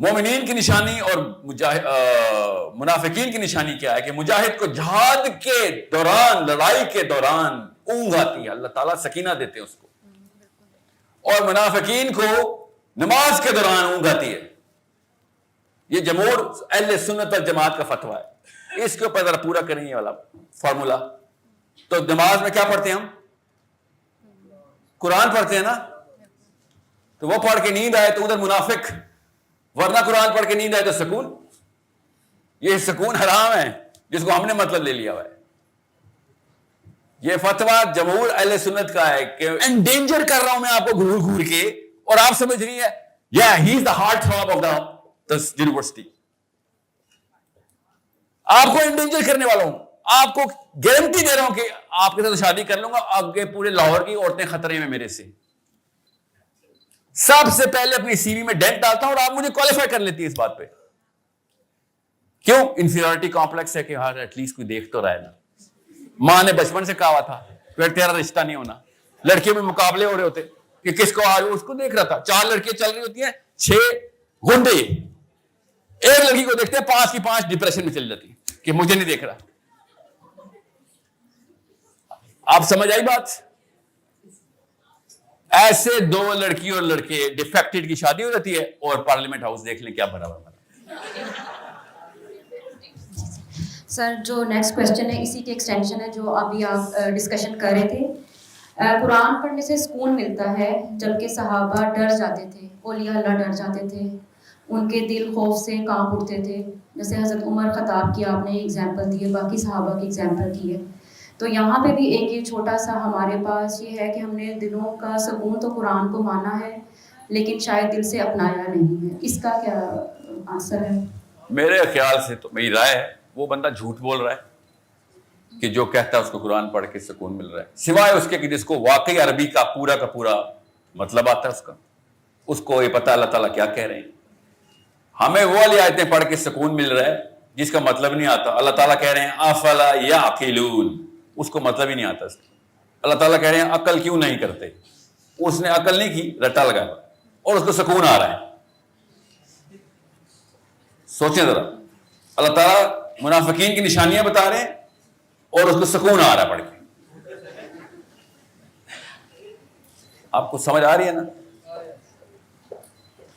مومنین کی نشانی اور منافقین کی نشانی کیا ہے کہ مجاہد کو جہاد کے دوران، لڑائی کے دوران اونگ آتی ہے، اللہ تعالیٰ سکینہ دیتے ہیں اس کو، اور منافقین کو نماز کے دوران اونگ آتی ہے۔ یہ جمہور اہل سنت والجماعت کا فتویٰ ہے، اس کے اوپر ذرا پورا کریں یہ والا فارمولا۔ تو نماز میں کیا پڑھتے ہیں ہم؟ قرآن پڑھتے ہیں نا، تو وہ پڑھ کے نیند آئے تو ادھر منافق، ورنہ قرآن پڑھ کے نیند آئے تو سکون۔ یہ سکون حرام ہے جس کو ہم نے مطلب لے لیا ہوا ہے۔ یہ فتویٰ جمہور اہل سنت کا ہے کہ انڈینجر کر رہا ہوں میں آپ کو گھور گھور کے، اور آپ سمجھ رہی ہے یا he is the heart throb of the university. آپ کو انڈینجر کرنے والا ہوں، آپ کو گارنٹی دے رہا ہوں کہ آپ کے ساتھ شادی کر لوں گا، آگے پورے لاہور کی عورتیں خطرے میں میرے سے۔ سب سے پہلے اپنی سی وی میں ڈینٹ ڈالتا ہوں اور آپ مجھے کوالیفائی کر لیتی ہے اس بات پہ۔ کیوں؟ انفیریورٹی کمپلیکس ہے کہ ہاں ایٹ لیسٹ کوئی دیکھ تو رہا ہے نا۔ ماں نے بچپن سے کہا ہوا تھا پھر تیرا رشتہ نہیں ہونا۔ لڑکیوں میں مقابلے ہو رہے ہوتے کہ کس کو آج، اس کو دیکھ رہا تھا، 4 لڑکیاں چل رہی ہوتی ہیں، 6 گنڈے ایک لڑکی کو دیکھتے ہیں، 5 کی 5 ڈپریشن میں چل جاتی ہیں کہ مجھے نہیں دیکھ رہا۔ آپ سمجھ آئی بات؟ ایسے 2 لڑکی اور لڑکے ڈیفیکٹڈ کی شادی ہو جاتی ہے، اور پارلیمنٹ ہاؤس دیکھ لیں کیا بھرا ہوا۔ سر جو نیکسٹ کویسچن ہے اسی کی ایکسٹینشن ہے جو ابھی آپ ڈسکشن کر رہے تھے۔ قرآن پڑھنے سے سکون ملتا ہے، جبکہ صحابہ ڈر جاتے تھے، اولیاء اللہ ڈر جاتے تھے، ان کے دل خوف سے کانپ اٹھتے تھے، جیسے حضرت عمر خطاب کی آپ نے ایگزامپل دی ہے، باقی صحابہ کی ایگزامپل دی ہے۔ تو یہاں پہ بھی ایک یہ چھوٹا سا ہمارے پاس یہ ہے کہ ہم نے دلوں کا سکون تو قرآن کو مانا ہے لیکن شاید دل سے اپنایا نہیں ہے، اس کا کیا آنسر ہے؟ میرے خیال سے تو میری رائے ہے وہ بندہ جھوٹ بول رہا ہے کہ جو کہتا ہے اس کو قرآن پڑھ کے سکون مل رہا ہے، سوائے اس کے کہ جس کو واقعی عربی کا پورا مطلب آتا ہے، اس کو یہ پتہ اللہ تعالیٰ کیا کہہ رہے ہیں۔ ہمیں وہ والی آیتیں پڑھ کے سکون مل رہا ہے جس کا مطلب نہیں آتا۔ اللہ تعالیٰ کہہ رہے ہیں افلا یعقلون، اس کو مطلب ہی نہیں آتا۔ اللہ تعالیٰ کہہ رہے ہیں عقل کیوں نہیں کرتے، اس نے عقل نہیں کی، رٹا لگا اور اس کو سکون آ رہا ہے۔ سوچیں ذرا، اللہ تعالیٰ منافقین کی نشانیاں بتا رہے ہیں اور اس کو سکون آ رہا ہے پڑھ کے۔ آپ کو سمجھ آ رہی ہے نا؟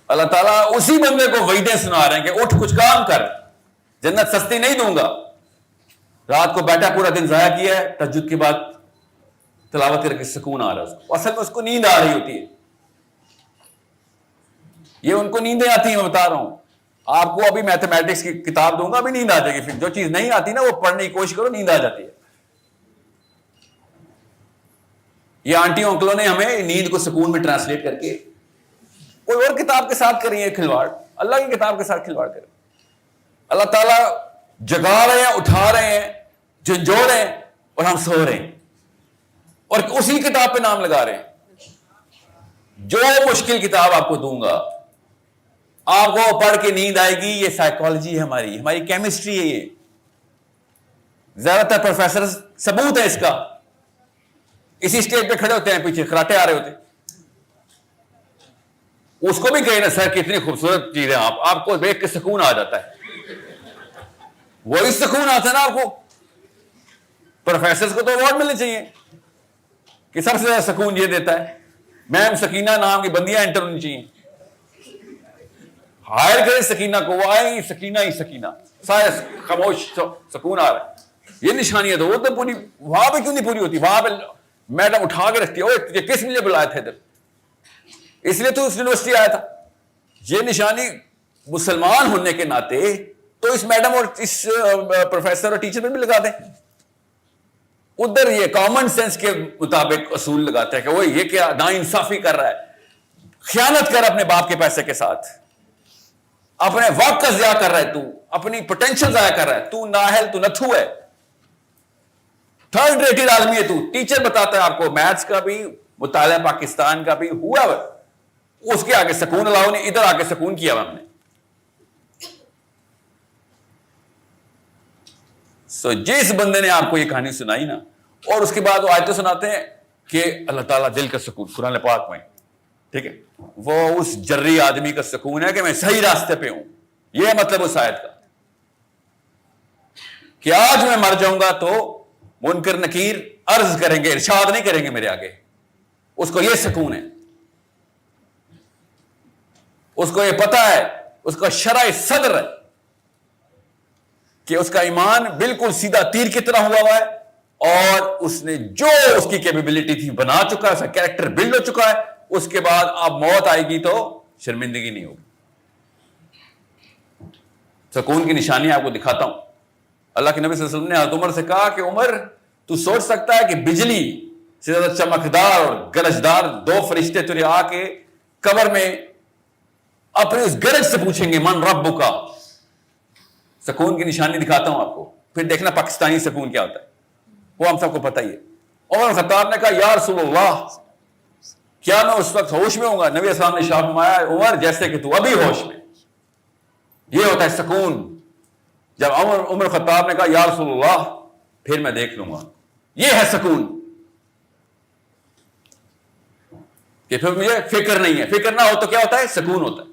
اللہ تعالیٰ اسی بندے کو وعیدیں سنا رہے ہیں کہ اٹھ کچھ کام کر، جنت سستی نہیں دوں گا۔ رات کو بیٹھا پورا دن ضائع کیا ہے، تہجد کے بعد تلاوت کر کے سکون آ رہا ہے اس کو، اصل میں اس کو نیند آ رہی ہوتی ہے۔ یہ ان کو نیندیں آتی ہیں، میں بتا رہا ہوں آپ کو۔ ابھی میتھمیٹکس کی کتاب دوں گا، ابھی نیند آ جائے گی، پھر جو چیز نہیں آتی نا وہ پڑھنے کی کوشش کرو، نیند آ جاتی ہے۔ یہ آنٹی انکلوں نے ہمیں نیند کو سکون میں ٹرانسلیٹ کر کے کوئی اور کتاب کے ساتھ کری ہے کھلواڑ، اللہ کی کتاب کے ساتھ کھلواڑ کریں۔ اللہ تعالیٰ جگا رہے ہیں، اٹھا رہے ہیں، جھنجھوڑ رہے ہیں، اور ہم سو رہے ہیں، اور اسی کتاب پہ نام لگا رہے ہیں۔ جو مشکل کتاب آپ کو دوں گا، آپ کو پڑھ کے نیند آئے گی۔ یہ سائیکالوجی ہے ہماری کیمسٹری ہے۔ یہ زیادہ تر پروفیسر ثبوت ہے اس کا، اسی اسٹیج پہ کھڑے ہوتے ہیں، پیچھے کراٹے آ رہے ہوتے ہیں۔ اس کو بھی کہیں نا سر کتنی خوبصورت چیز ہے، آپ کو دیکھ کے سکون آ جاتا ہے۔ وہی سکون آتا ہے نا آپ کو۔ پروفیسرز کو تو ایوارڈ ملنے چاہیے کہ سب سے زیادہ سکون یہ دیتا ہے۔ میم سکینہ نام کی بندیاں انٹر ہونی چاہیے، ہائر کریں سکینہ کو، وہ آئے گی سکینہ ہی سکینہ، سارے خاموش، سکون آ رہا ہے۔ یہ نشانیت ہے، وہ تو پوری وہاں پہ کیوں نہیں پوری ہوتی؟ وہاں پہ میڈم اٹھا کے رکھتی ہے، اوہ کس لیے بلایا تھا ادھر، اس لیے تو اس یونیورسٹی آیا تھا۔ یہ نشانی مسلمان ہونے کے ناطے تو اس میڈم اور اس پروفیسر اور ٹیچر پہ بھی لگا دیں۔ ادھر یہ کامن سینس کے مطابق اصول لگاتا ہے کہ وہ یہ کیا ناانصافی کر رہا ہے، خیانت کر اپنے باپ کے پیسے کے ساتھ، اپنے وقت کا ضیاع کر رہا ہے، تو اپنی پوٹینشل ضائع کر رہا ہے، تو نااہل، تو نتھو ہے، تھرڈ ریٹڈ آدمی ہے تو۔ ٹیچر بتاتا ہے آپ کو میتھس کا بھی، مطالعہ پاکستان کا بھی ہوا ہے، اس کے آگے سکون الاؤ نہیں، ادھر آگے سکون کیا ہم نے۔ جس بندے نے آپ کو یہ کہانی سنائی نا، اور اس کے بعد وہ آیتیں سناتے ہیں کہ اللہ تعالیٰ دل کا سکون قرآن پاک میں، ٹھیک ہے, وہ اس جری آدمی کا سکون ہے کہ میں صحیح راستے پہ ہوں. یہ مطلب اس آیت کا کہ آج میں مر جاؤں گا تو منکر نکیر عرض کریں گے, ارشاد نہیں کریں گے میرے آگے. اس کو یہ سکون ہے, اس کو یہ پتا ہے, اس کا شرع صدر ہے کہ اس کا ایمان بالکل سیدھا تیر کی طرح ہوا ہے, اور اس نے جو اس کی کیپیبلٹی تھی بنا چکا ہے, اس کا کیریکٹر بلڈ ہو چکا ہے. اس کے بعد اب موت آئے گی تو شرمندگی نہیں ہوگی. سکون کی نشانی آپ کو دکھاتا ہوں. اللہ کے نبی صلی اللہ علیہ وسلم نے حضرت عمر سے کہا کہ عمر تو سوچ سکتا ہے کہ بجلی سے زیادہ چمکدار اور گرجدار دو فرشتے تجھے آ کے قبر میں اپنے اس گرج سے پوچھیں گے من ربک کا. سکون کی نشانی دکھاتا ہوں آپ کو, پھر دیکھنا پاکستانی سکون کیا ہوتا ہے, وہ ہم سب کو پتہ ہی ہے. عمر خطاب نے کہا یا رسول اللہ کیا میں اس وقت ہوش میں ہوں گا؟ نبی السلام نے ارشاد فرمایا عمر جیسے کہ تو ابھی ہوش میں. یہ ہوتا ہے سکون. جب عمر خطاب نے کہا یا رسول اللہ پھر میں دیکھ لوں گا, یہ ہے سکون کہ پھر مجھے فکر نہیں ہے. فکر نہ ہو تو کیا ہوتا ہے؟ سکون ہوتا ہے.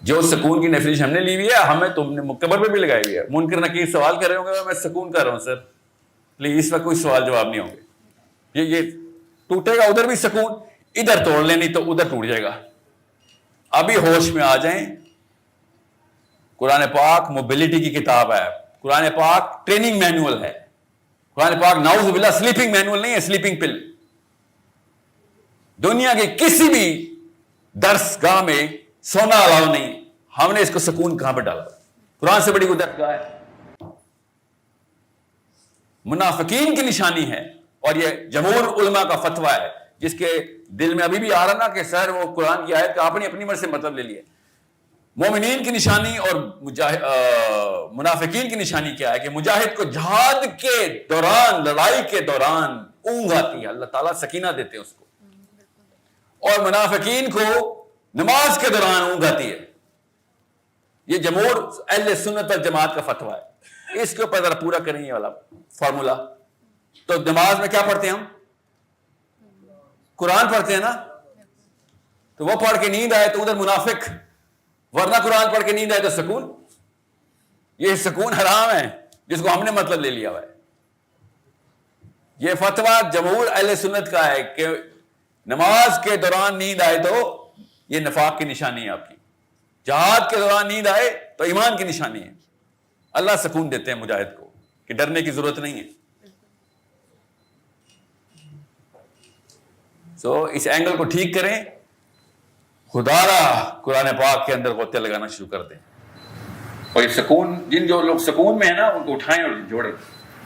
جو سکون کی ڈیفینیشن ہم نے لی ہوئی ہے, ہمیں تم نے مقبر پہ بھی لگائی ہوئی ہے. منکر نکیر سوال کر رہے ہوں گے, میں سکون کر رہا ہوں سر پلیز, اس وقت کوئی سوال جواب نہیں ہوں گے. یہ ٹوٹے گا ادھر بھی سکون, ادھر توڑ لیں نہیں تو ادھر ٹوٹ جائے گا. ابھی ہوش میں آ جائیں. قرآن پاک موبلٹی کی کتاب ہے, قرآن پاک ٹریننگ مینول ہے, قرآن پاک نعوذ باللہ سلیپنگ مینول نہیں ہے, سلیپنگ پل. دنیا کے کسی بھی درس گاہ میں سونا الاؤ نہیں. ہم نے اس کو سکون کہاں پہ ڈالا؟ قرآن سے بڑی کوئی درس گاہ ہے؟ منافقین کی نشانی ہے, اور یہ جمہور علماء کا فتویٰ ہے. جس کے دل میں ابھی بھی آ رہا نا کہ سر وہ قرآن کی آیت کا آپ نے اپنی مرضی سے مطلب لے لیا. مومنین کی نشانی اور منافقین کی نشانی کیا ہے کہ مجاہد کو جہاد کے دوران, لڑائی کے دوران اونگ آتی ہے, اللہ تعالیٰ سکینہ دیتے ہیں اس کو, اور منافقین کو نماز کے دوران اونگ آتی ہے. یہ جمہور اہل سنت والجماعت کا فتویٰ ہے. اس کے اوپر ذرا پورا کریں یہ والا فارمولا. تو نماز میں کیا پڑھتے ہیں ہم؟ قرآن پڑھتے ہیں نا. تو وہ پڑھ کے نیند آئے تو ادھر منافق, ورنہ قرآن پڑھ کے نیند آئے تو سکون. یہ سکون حرام ہے جس کو ہم نے مطلب لے لیا ہوا ہے. یہ فتویٰ جمہور اہل سنت کا ہے کہ نماز کے دوران نیند آئے تو یہ نفاق کی نشانی ہے آپ کی. جہاد کے دوران نیند آئے تو ایمان کی نشانی ہے. اللہ سکون دیتے ہیں مجاہد کو کہ ڈرنے کی ضرورت نہیں ہے. سو اس اینگل کو ٹھیک کریں. خدا را قرآن پاک کے اندر غوطے لگانا شروع کر دیں, اور یہ سکون, جن جو لوگ سکون میں ہیں نا ان کو اٹھائیں اور جوڑیں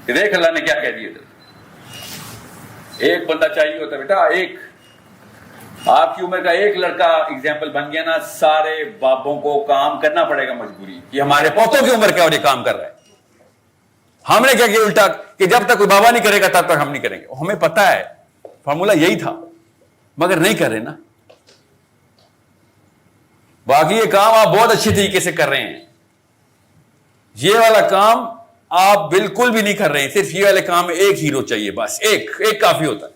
کہ دیکھ اللہ نے کیا کہہ دیا. ایک بندہ چاہیے ہوتا بیٹا, ایک آپ کی عمر کا ایک لڑکا ایگزامپل بن گیا نا, سارے باپوں کو کام کرنا پڑے گا مجبوری کہ ہمارے پوتوں کی عمر کیا اور یہ کام کر رہا ہے. ہم نے کیا کیا الٹا کہ جب تک کوئی بابا نہیں کرے گا تب تک ہم نہیں کریں گے. ہمیں پتا ہے فارمولا یہی تھا, مگر نہیں کر رہے نا. باقی یہ کام آپ بہت اچھی طریقے سے کر رہے ہیں, یہ والا کام آپ بالکل بھی نہیں کر رہے ہیں. صرف یہ والے کام میں ایک ہیرو چاہیے, بس ایک کافی ہوتا ہے.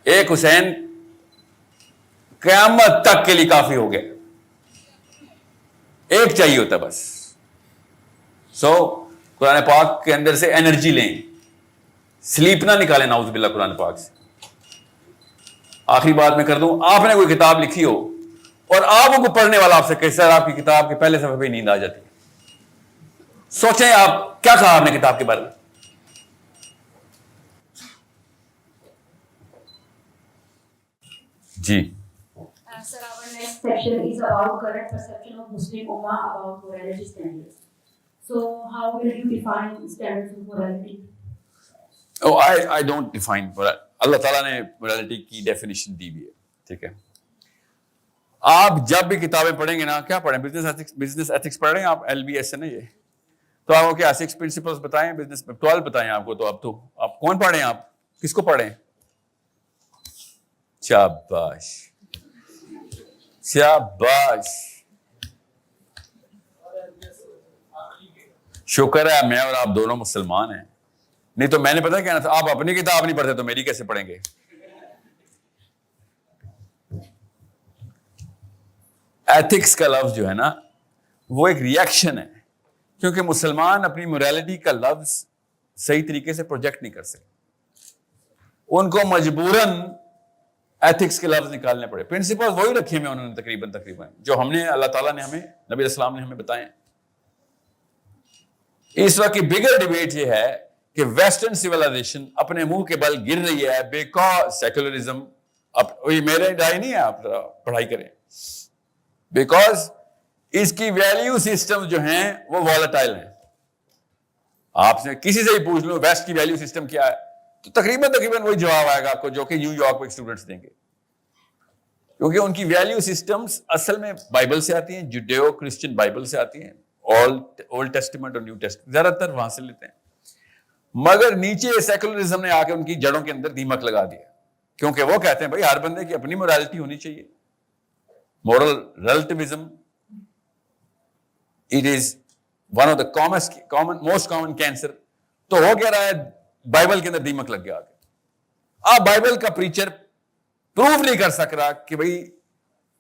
ایک حسین قیامت تک کے لیے کافی ہو گیا, ایک چاہیے ہوتا بس. سو قرآن پاک کے اندر سے انرجی لیں, سلیپ نہ نکالیں نعوذ باللہ قرآن پاک سے. آخری بات میں کر دوں, آپ نے کوئی کتاب لکھی ہو اور آپ کو پڑھنے والا آپ سے کہ سر آپ کی کتاب کے پہلے صفحے پہ نیند آ جاتی ہے, سوچیں آپ کیا کہا آپ نے کتاب کے بارے میں. جی Sir, our next section is about current perception of Muslim Ummah about morality standards. So, how will you define standards of morality? Oh, I don't define morality. اللہ تعالیٰ نے morality کی definition دی بھی ہے, ٹھیک ہے. آپ جب بھی کتابیں پڑھیں گے نا, کیا پڑھیں, بزنس ایتھکس پڑھ رہے ہیں آپ, LBS ہے نا یہ, تو آپ کو کیا 6 پرنسپلس بتائیں بزنس میں, 12 بتائیں آپ کو. تو اب تو آپ کون پڑھ رہے ہیں, آپ کس کو پڑھ رہے ہیں؟ شاباش شاباش, شکر ہے میں اور آپ دونوں مسلمان ہیں, نہیں تو میں نے پتا کہنا تھا آپ اپنی کتاب نہیں پڑھتے تو میری کیسے پڑھیں گے. ایتھکس کا لفظ جو ہے نا وہ ایک ریئیکشن ہے, کیونکہ مسلمان اپنی موریلٹی کا لفظ صحیح طریقے سے پروجیکٹ نہیں کر سکتے, ان کو مجبوراً ایتھکس کے لفظ نکالنے پڑے. پرنسپل وہی رکھے ہوئے انہوں نے تقریباً جو ہم نے اللہ تعالیٰ نے ہمیں, نبی السلام نے ہمیں بتائے. اس وقت کی بگر ڈیبیٹ یہ ہے کہ ویسٹرن سیولائزیشن اپنے منہ کے بل گر رہی ہے بیکاز سیکولرزم, میرے رائے نہیں ہے, آپ پڑھائی کریں, بیکاز اس کی ویلیو سسٹم جو ہیں وہ والٹائل ہیں. آپ سے کسی سے ہی پوچھ لو ویسٹ کی ویلیو سسٹم کیا ہے تو تقریباً وہی جواب آئے گا آپ کو جو کہ نیو یارک میں اسٹوڈنٹس دیں گے, کیونکہ ان کی ویلیو سسٹمز اصل میں بائبل سے آتی ہیں, جوڈیو کرسچن بائبل سے آتی ہیں, اولڈ ٹیسٹمنٹ اور نیو ٹیسٹمنٹ زیادہ تر وہاں سے لیتے ہیں. مگر نیچے سیکولرزم نے آ کے ان کی جڑوں کے اندر دیمک لگا دیا, کیونکہ وہ کہتے ہیں بھائی ہر بندے کی اپنی موریلٹی ہونی چاہیے. Moral relativism it is one of the most common cancer. تو ہو کیا رہا ہے, بائبل کے اندر دیمک لگ گیا آگے. آپ بائبل کا پریچر پروف نہیں کر سک رہا کہ بھئی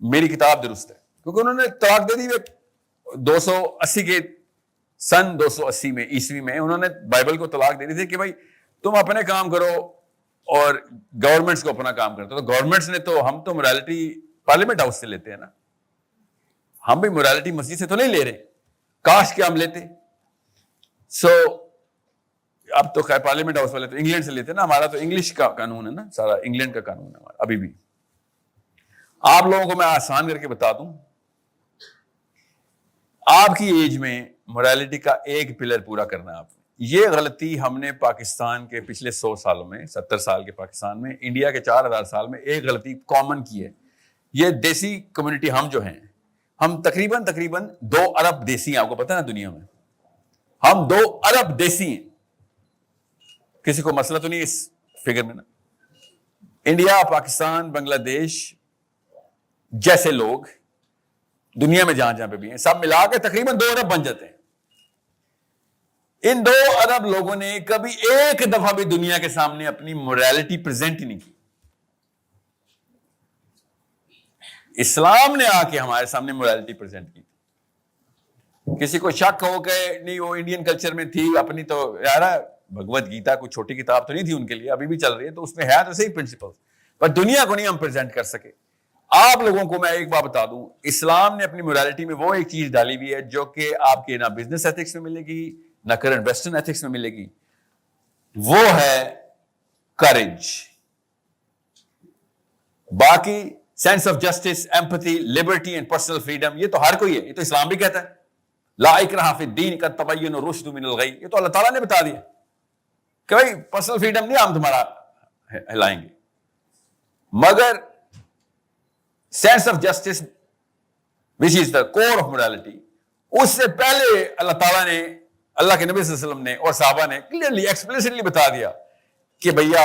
میری کتاب درست ہے, کیونکہ انہوں نے طلاق دے دی. 280 کے سن 280 میں عیسوی میں انہوں نے بائبل کو طلاق دے دی تھی کہ بھئی تم اپنے کام کرو اور گورنمنٹس کو اپنا کام کرتے. تو گورنمنٹس نے تو, ہم تو موریلٹی پارلیمنٹ ہاؤس سے لیتے ہیں نا, ہم بھی موریلٹی مسجد سے تو نہیں لے رہے, کاش کہ ہم لیتے. اب تو خیر پارلیمنٹ ہاؤس والے تو انگلینڈ سے لیتے ہیں نا, ہمارا تو انگلش کا قانون ہے نا, سارا انگلینڈ کا قانون ہے ہمارا ابھی بھی. آپ لوگوں کو میں آسان کر کے بتا دوں, آپ کی ایج میں موریلٹی کا ایک پلر پورا کرنا ہے آپ نے. یہ غلطی ہم نے پاکستان کے پچھلے 100 سالوں میں, 70 سال کے پاکستان میں, انڈیا کے 4000 سال میں ایک غلطی کامن کی ہے. یہ دیسی کمیونٹی ہم جو ہیں, ہم تقریباً 2 ارب دیسی ہیں, آپ کو پتہ ہے نا دنیا میں ہم 2 ارب دیسی ہیں. کسی کو مسئلہ تو نہیں اس فگر میں نا. انڈیا, پاکستان, بنگلہ دیش جیسے لوگ دنیا میں جہاں پہ بھی ہیں, سب ملا کے تقریباً 2 ارب بن جاتے ہیں. ان 2 ارب لوگوں نے کبھی ایک دفعہ بھی دنیا کے سامنے اپنی موریلٹی پریزنٹ ہی نہیں کی. اسلام نے آ کے ہمارے سامنے موریلٹی پریزنٹ کی. کسی کو شک ہو کہ نہیں وہ انڈین کلچر میں تھی اپنی, تو یار بھگوت گیتا کوئی چھوٹی کتاب تو نہیں تھی ان کے لیے, ابھی بھی چل رہی ہے, تو اس میں ہے تو صحیح پرنسپل, پر دنیا کو نہیں ہم پریزنٹ کر سکے. آپ لوگوں کو میں ایک بات بتا دوں, اسلام نے اپنی موریلٹی میں وہ ایک چیز ڈالی ہوئی ہے جو کہ آپ کے نہ بزنس ایتھکس میں ملے گی نہ کرنٹ ویسٹرن ایتھکس میں ملے گی, وہ ہے کریج. باقی sense of justice, empathy, Liberty and personal freedom, یہ تو ہر کوئی ہے, یہ تو اسلام بھی کہتا ہے. لا اکراہ فی الدین قد تبین الرشد من الغی, یہ تو اللہ تعالیٰ نے بتا دیا کہ بھائی پرسنل فریڈم نہیں ہم تمہارا ہلائیں گے. مگر sense of justice which is the core of morality, اس سے پہلے اللہ تعالیٰ نے, اللہ کے نبی صلی اللہ علیہ وسلم نے اور صحابہ نے کلیئرلی ایکسپلیسٹلی بتا دیا کہ بھیا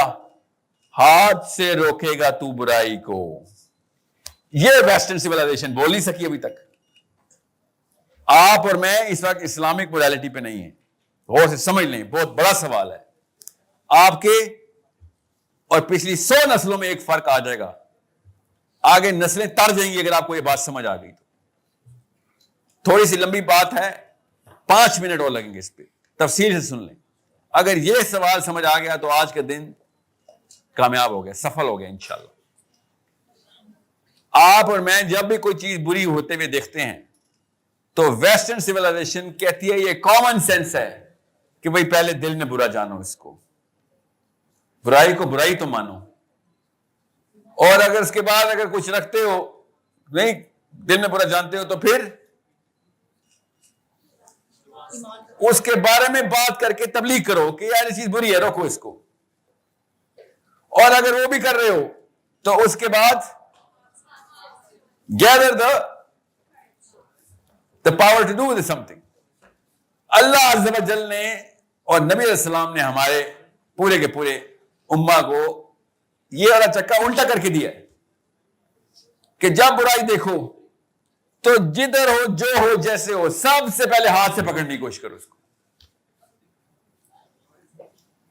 ہاتھ سے روکے گا تو برائی کو. یہ ویسٹرن سیولائزیشن بول نہیں سکی ابھی تک. آپ اور میں اس وقت اسلامک موریلٹی پہ نہیں ہیں, غور سے سمجھ لیں, بہت بڑا سوال ہے. آپ کے اور پچھلی 100 نسلوں میں ایک فرق آ جائے گا, آگے نسلیں تر جائیں گی اگر آپ کو یہ بات سمجھ آ گئی تو. تھوڑی سی لمبی بات ہے, 5 منٹ اور لگیں گے اس پہ, تفصیل سے سن لیں. اگر یہ سوال سمجھ آ گیا تو آج کا دن کامیاب ہو گیا, سفل ہو گیا انشاءاللہ. آپ اور میں جب بھی کوئی چیز بری ہوتے ہوئے دیکھتے ہیں تو ویسٹرن سیولائزیشن کہتی ہے, یہ کامن سینس ہے کہ بھئی پہلے دل میں برا جانو, اس کو برائی کو برائی تو مانو, اور اگر اس کے بعد اگر کچھ رکھتے ہو, نہیں دل میں برا جانتے ہو, تو پھر اس کے بارے میں بات کر کے تبلیغ کرو کہ یار یہ چیز بری ہے, روکو اس کو. اور اگر وہ بھی کر رہے ہو تو اس کے بعد گیدر the power to do something. اللہ عز و جل نے اور نبی علیہ السلام نے ہمارے پورے کے پورے امہ کو یہ والا چکا الٹا کر کے دیا ہے کہ جب برائی دیکھو تو جدھر ہو, جو ہو, جیسے ہو, سب سے پہلے ہاتھ سے پکڑنے کی کوشش کرو اس کو.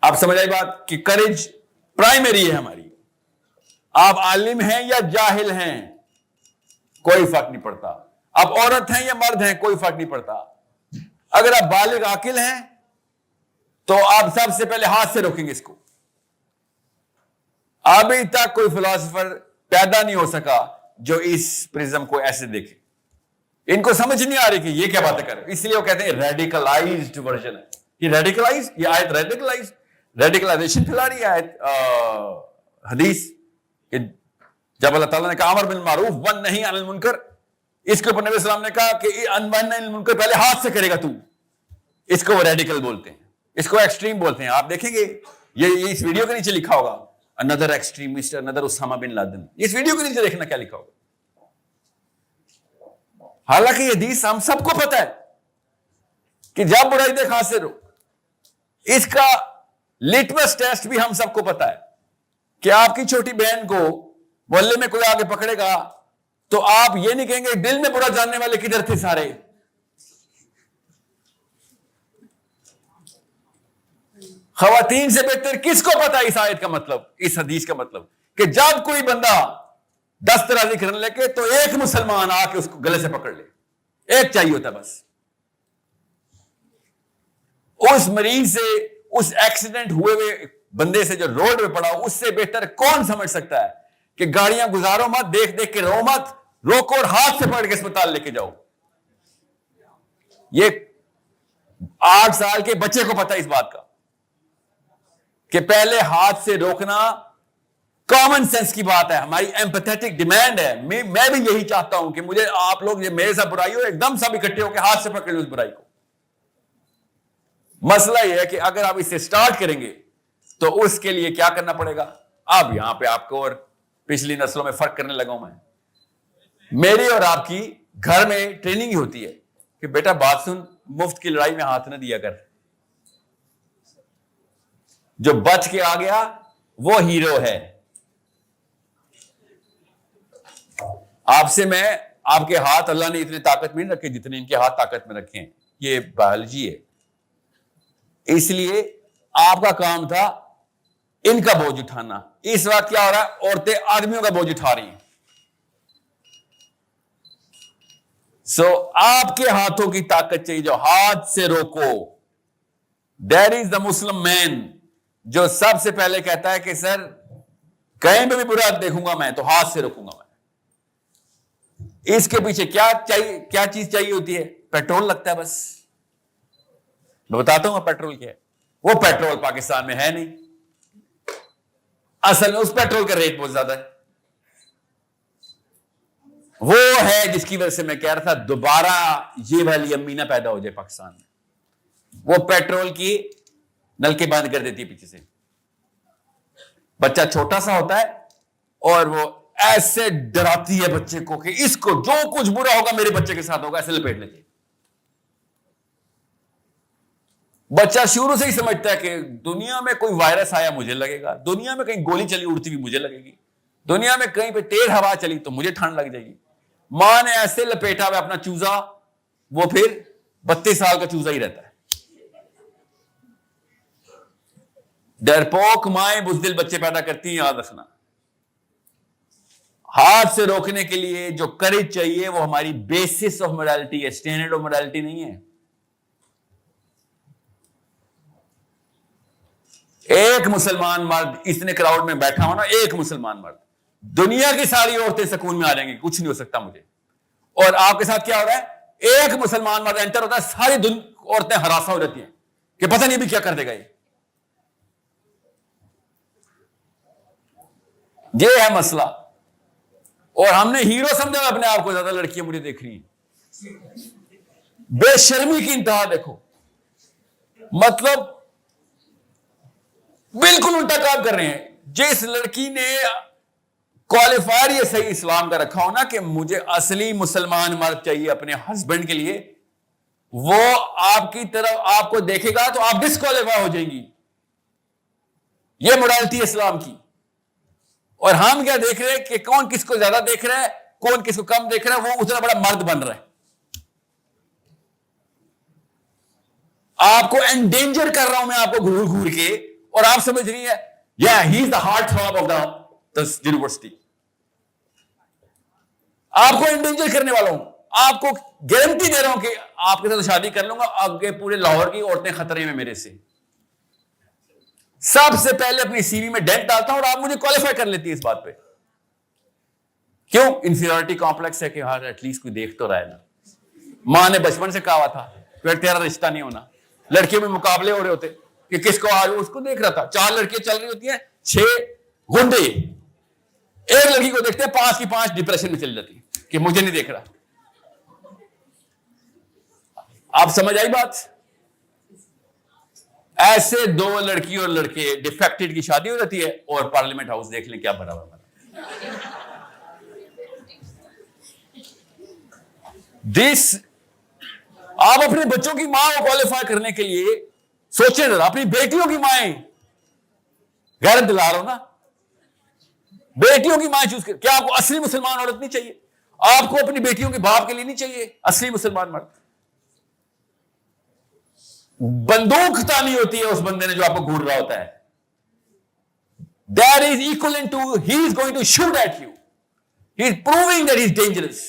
آپ سمجھ آئی بات کہ کریج پرائمری ہے ہماری. آپ عالم ہیں یا جاہل ہیں کوئی فرق نہیں پڑتا. آپ عورت ہیں یا مرد ہیں کوئی فرق نہیں پڑتا. اگر آپ بالغ عاقل ہیں تو آپ سب سے پہلے ہاتھ سے روکیں گے اس کو. ابھی تک کوئی فلاسفر پیدا نہیں ہو سکا جو اس پرزم کو ایسے دیکھے. ان کو سمجھ نہیں آ رہی کہ یہ کیا باتیں کر رہے, اس لیے وہ کہتے ہیں ریڈیکلائزڈ ورژن ہے. یہ ریڈیکلائز, یہ آیت ریڈیکلائزیشن پھیلا رہی ہے آیت حدیث کہ جب اللہ تعالیٰ نے کہا امر بالمعروف ونہی عن المنکر, اس کے اوپر نبی صلی اللہ علیہ وسلم نے کہا کہ ونہی عن المنکر پہلے ہاتھ سے کرے گا تو. اس کو وہ ریڈیکل بولتے ہیں, اس کو ایکسٹریم بولتے ہیں. آپ دیکھیں گے یہ اس ویڈیو کے نیچے لکھا ہوگا another extremist, another Osama bin Laden. اس ویڈیو کے نیچے دیکھنا کیا لکھا ہوگا. حالانکہ یہ حدیث ہم سب کو پتا ہے کہ جب برائی دیکھ ہاتھ سے روک. اس کا لٹمس ٹیسٹ بھی ہم سب کو پتا ہے کہ آپ کی چھوٹی بہن کو محلے میں کوئی آگے پکڑے گا تو آپ یہ نہیں کہیں گے دل میں برا جاننے والے کدھر تھے سارے. خواتین سے بہتر کس کو پتا اس آیت کا مطلب, اس حدیث کا مطلب کہ جب کوئی بندہ دست درازی کرنے لگے تو ایک مسلمان آ کے اس کو گلے سے پکڑ لے. ایک چاہیے ہوتا بس. اس مریض سے, اس ایکسیڈنٹ ہوئے ہوئے بندے سے جو روڈ پہ پڑا اس سے بہتر کون سمجھ سکتا ہے کہ گاڑیاں گزارو مت, دیکھ دیکھ کے رو مت, روکو اور ہاتھ سے پکڑ کے اسپتال لے کے جاؤ. یہ 8 سال کے بچے کو پتا اس بات کا کہ پہلے ہاتھ سے روکنا کامن سینس کی بات ہے. ہماری ایمپیتھیٹک ڈیمانڈ ہے. میں بھی یہی چاہتا ہوں کہ مجھے آپ لوگ یہ میرے ساتھ برائی ہو ایک دم سب اکٹھے ہو کے ہاتھ سے پکڑ لیں اس برائی کو. مسئلہ یہ ہے کہ اگر آپ اسے سٹارٹ کریں گے تو اس کے لیے کیا کرنا پڑے گا. اب یہاں پہ آپ کو اور پچھلی نسلوں میں فرق کرنے لگا ہوں میں. میری اور آپ کی گھر میں ٹریننگ ہی ہوتی ہے کہ بیٹا بات سن, مفت کی لڑائی میں ہاتھ نہ دیا کر. جو بچ کے آ گیا وہ ہیرو ہے. آپ سے میں, آپ کے ہاتھ اللہ نے اتنے طاقت میں نہیں رکھے جتنے ان کے ہاتھ طاقت میں رکھے ہیں. یہ بایولوجی ہے. اس لیے آپ کا کام تھا ان کا بوجھ اٹھانا. اس وقت کیا ہو رہا ہے, عورتیں آدمیوں کا بوجھ اٹھا رہی ہیں. سو آپ کے ہاتھوں کی طاقت چاہیے جو ہاتھ سے روکو. That is the Muslim man جو سب سے پہلے کہتا ہے کہ سر کہیں پہ بھی برا دیکھوں گا میں تو ہاتھ سے روکوں گا میں. اس کے پیچھے کیا چاہیے, کیا چیز چاہیے ہوتی ہے؟ پیٹرول لگتا ہے بس. میں بتاتا ہوں پیٹرول کیا ہے. وہ پیٹرول پاکستان میں ہے نہیں. اصل میں اس پیٹرول کا ریٹ بہت زیادہ ہے. وہ ہے جس کی وجہ سے میں کہہ رہا تھا دوبارہ یہ والی امی نہ پیدا ہو جائے پاکستان میں. وہ پیٹرول کی نلکے بند کر دیتی ہے پیچھے سے. بچہ چھوٹا سا ہوتا ہے اور وہ ایسے ڈراتی ہے بچے کو کہ اس کو جو کچھ برا ہوگا میرے بچے کے ساتھ ہوگا, ایسے لپیٹ لیتے. بچہ شروع سے ہی سمجھتا ہے کہ دنیا میں کوئی وائرس آیا مجھے لگے گا, دنیا میں کہیں گولی چلی اڑتی ہوئی مجھے لگے گی, دنیا میں کہیں پہ تیز ہوا چلی تو مجھے ٹھنڈ لگ جائے گی. ماں نے ایسے لپیٹا ہوا اپنا چوزا, وہ پھر 32 سال کا چوزا ہی رہتا ہے. ڈرپوک مائیں بزدل بچے پیدا کرتی ہیں, یاد رکھنا. ہاتھ سے روکنے کے لیے جو کریج چاہیے وہ ہماری بیسس آف موڈیلٹی ہے, اسٹینڈرڈ آف موڈیلٹی نہیں ہے. ایک مسلمان مرد اتنے کراؤڈ میں بیٹھا ہونا, ایک مسلمان مرد, دنیا کی ساری عورتیں سکون میں آ جائیں گی, کچھ نہیں ہو سکتا مجھے. اور آپ کے ساتھ کیا ہو رہا ہے, ایک مسلمان مرد انٹر ہوتا ہے, ساری عورتیں ہراساں ہو جاتی ہیں کہ پتہ نہیں بھی کیا کر دے گا یہ ہے مسئلہ. اور ہم نے ہیرو سمجھا اپنے آپ کو, زیادہ لڑکیاں مجھے دیکھ رہی ہیں. بے شرمی کی انتہا دیکھو. مطلب بالکل الٹا کام کر رہے ہیں. جس لڑکی نے کوالیفائر یہ صحیح اسلام کا رکھا ہو نا کہ مجھے اصلی مسلمان مرد چاہیے اپنے ہسبینڈ کے لیے, وہ آپ کی طرف آپ کو دیکھے گا تو آپ ڈسکوالیفائی ہو جائیں گی. یہ موڈیلٹی اسلام کی. اور ہم کیا دیکھ رہے ہیں کہ کون کس کو زیادہ دیکھ رہا ہے, کون کس کو کم دیکھ رہا ہے, وہ اتنا بڑا مرد بن رہا ہے. آپ کو انڈینجر کر رہا ہوں میں آپ کو گھور گھور کے, اور آپ سمجھ رہی ہیں he is the heart throb of the university. آپ کو انڈیجر کرنے والا ہوں, آپ کو گارنٹی دے رہا ہوں کہ آپ کے ساتھ شادی کر لوں گا, آگے پورے لاہور کی عورتیں خطرے میں میرے سے. سب سے پہلے اپنی سی وی میں ڈینٹ ڈالتا ہوں اور آپ مجھے کوالیفائی کر لیتی ہے اس بات پہ. کیوں؟ انفیریورٹی کمپلیکس ہے کہ ہاں ایٹ لیسٹ کوئی دیکھ تو رہا ہے نا. ماں نے بچپن سے کہا تھا پھر تیرا رشتہ نہیں ہونا. لڑکیوں میں مقابلے ہو رہے ہوتے کہ کس کو آج اس کو دیکھ رہا تھا. 4 لڑکیاں چل رہی ہوتی ہیں, 6 گنڈے ایک لڑکی کو دیکھتے ہیں, 5 کی 5 ڈپریشن میں چل جاتی کہ مجھے نہیں دیکھ رہا. آپ سمجھ آئی بات؟ ایسے 2 لڑکی اور لڑکے ڈیفیکٹڈ کی شادی ہو جاتی ہے اور پارلیمنٹ ہاؤس دیکھ لیں کیا بنا ہوا. آپ اپنے بچوں کی ماں کو کوالیفائی کرنے کے لیے سوچیں ذرا. اپنی بیٹیوں کی مائیں غیرت دلا رہا ہو نا, بیٹیوں کی مائیں چوز کر. کیا آپ کو اصلی مسلمان عورت نہیں چاہیے؟ آپ کو اپنی بیٹیوں کے باپ کے لیے نہیں چاہیے اصلی مسلمان مرد؟ بندوق تانی ہوتی ہے اس بندے نے جو آپ کو گھور رہا ہوتا ہے. That is equivalent to he is going to shoot at you. He is proving that he is dangerous.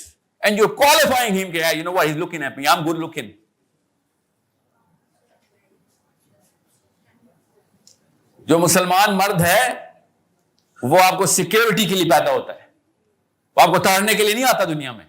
And you're qualifying him, you know what, he's looking at me, I'm good looking. جو مسلمان مرد ہے وہ آپ کو security کے لیے پیدا ہوتا ہے, وہ آپ کو تاڑنے کے لیے نہیں آتا دنیا میں.